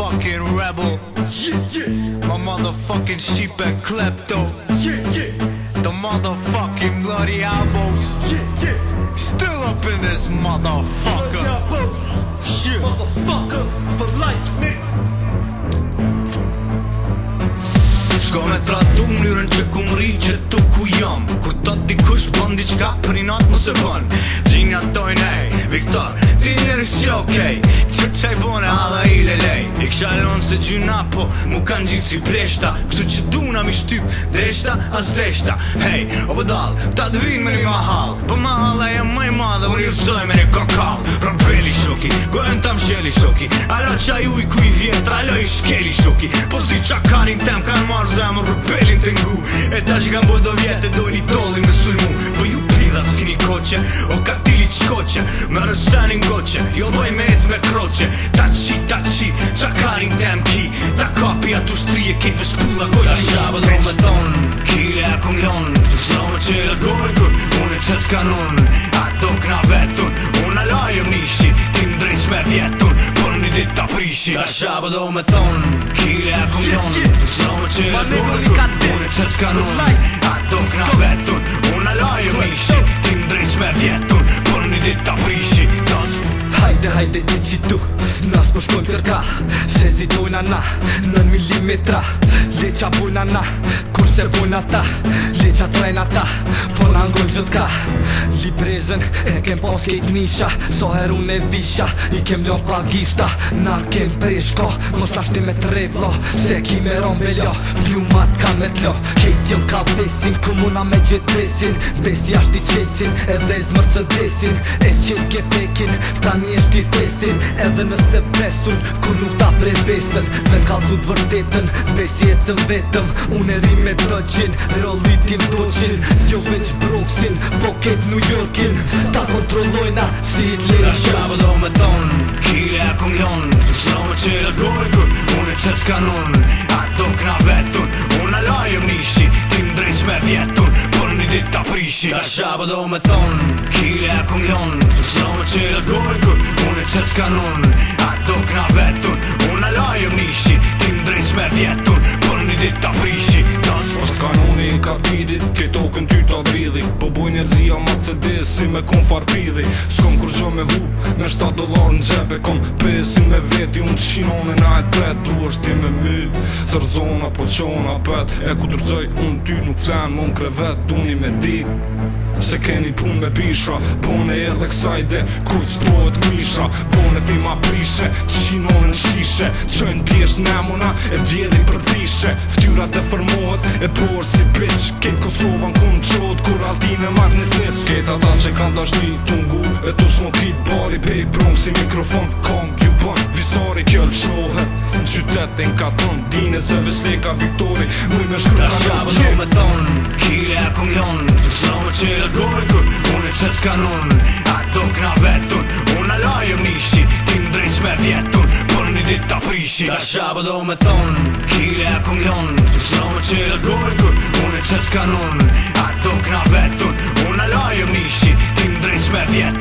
motherfucking rebel. My motherfucking sheep and klepto. The motherfucking bloody elbows. Still up in this motherfucker. Shit. Motherfucker for life, nigga. Shko me tratu mënyrën që ku mri që tu ku jam. Kur ta dikush bën diçka për inat mos e bën. Gjinja tojnë ej, Viktor, ti njerës që okej. Që qaj bone alla i lelej. I ksha lonë se gjyna po mu kanë gjitë si pleshta. Kështu që duna mi shtyp deshta as deshta. Hej, o bëdall, ta t'vin me një mahal. Po mahalla jem maj madhe, unë i rësoj me një kokal. Robeli shoki, gojën tam sheli shoki. Ala qaj uj ku i vjetra, alo i shkeli shoki. Po zdi qa kanin tem kanë marrë zemër rëpelin të ngu. E ta që kanë bodo vjetë e dojnë i tollin me sulmu. Po ju pidha s'kini koqe, o katili qkoqe. Me rësenin goqe, jo doj me ec me kroqe. Ta qi, qa kanin tem ki. Ta kapi atu shtrije kejt vë shpulla goqe. Ta shabë do me thonë, kile e kum lonë. Të so me qele gojkur, unë e qes kanon. Ato kna vetun, unë alajëm nishi. Ti mdrejq me vjetun, por një dit ta prishi. Ta shabë do me thonë, kile e kum lonë. Të so me qele gojkur, unë e qes kanon. Ato kna vetun, unë alajëm nishi. Ti mdrejq me vjetun, por një dit ta prishi. Hajde ti që tu, nas po shkojmë tërka. Se zidojna na, 9 milimetra. Leqa bojna na, kurse bojna ta. Leqa trajna ta, po na ngojnë gjithë ka. Librezën e kem pas kejt nisha. So heru ne visha, i kem ljon pagista. Na kem preshko, mos nashti me trevlo. Se ki me rombeljo, pjumat kan me tlo. Kejt jem ka besin, komuna me gjithë besin. Besi ashti qelsin, edhe zmërë të desin. E qelë ke pekin, tani është i thesin. Edhe nëse besun, kur nuk ta prej besën. Me t'kallzu t'vërtetën, besi e cëm vetëm. Unë e rim me dëgjin, rollitin doqin. Jo veç Brooksin, po ketë New Yorkin. Ta kontrollojna si Hitler. Ta shabë do me thonë, kile e kum lonë. Të so me qele gojkur, unë e qes kanon. Ato kna vetun, unë alajëm nishi. Ti mdrejq me vjetun, por një dit ta prishi. Ta shabë do me thonë, kile e kum lonë. Të so me qele gojkur, unë e qes kanon. Ato kna vetun, unë alajëm nishi. Ti mdrejq me vjetun, por një dit ta prishi. Është kanoni i kapitit, ke tokën ty ta dridhi. Po boj njerëzia Mercedes si me kon farpidhi. S'kom kur gjo me hu, me $7 në gjepe. Kom pesin me veti, unë qinone na e tret. Du është ti me my, thërzona po qona pet. E ku dërzoj, unë ty nuk flen, mon krevet. Duni me dit, se keni pun me bisha. Bone erdhe ksajde, kur qëtojt misha. Bone ti ma prishe, qinone në shishe. Qojnë pjesht nemona, e vjedhin për pishe. Ftyrat e formohet, e borë si bitch. Ketë Kosova në kun qot, kur altine marrë një snitch. Ketë ata që kanë dashni tungu, e tu smokit bari. Pej brong si mikrofon, kong ju bën. Visari kjo lëshohet, në qytet e n'katon. Dine se vesleka Viktori, muj me shkru kanon. Ta shabë do me thonë, kile e kum lonë. Të so me qele gojkur, unë e qes kanon. Ato kna vetun, unë alajëm nishi. Ti mdrejq me vjetun, por një dit ta prishi. Ta shabë do me thonë, kile e kum lonë. Të so me qele gojkur, unë e qes kanon. Ato kna vetun, unë alajëm nishi. Ti mdrejq me vjetun.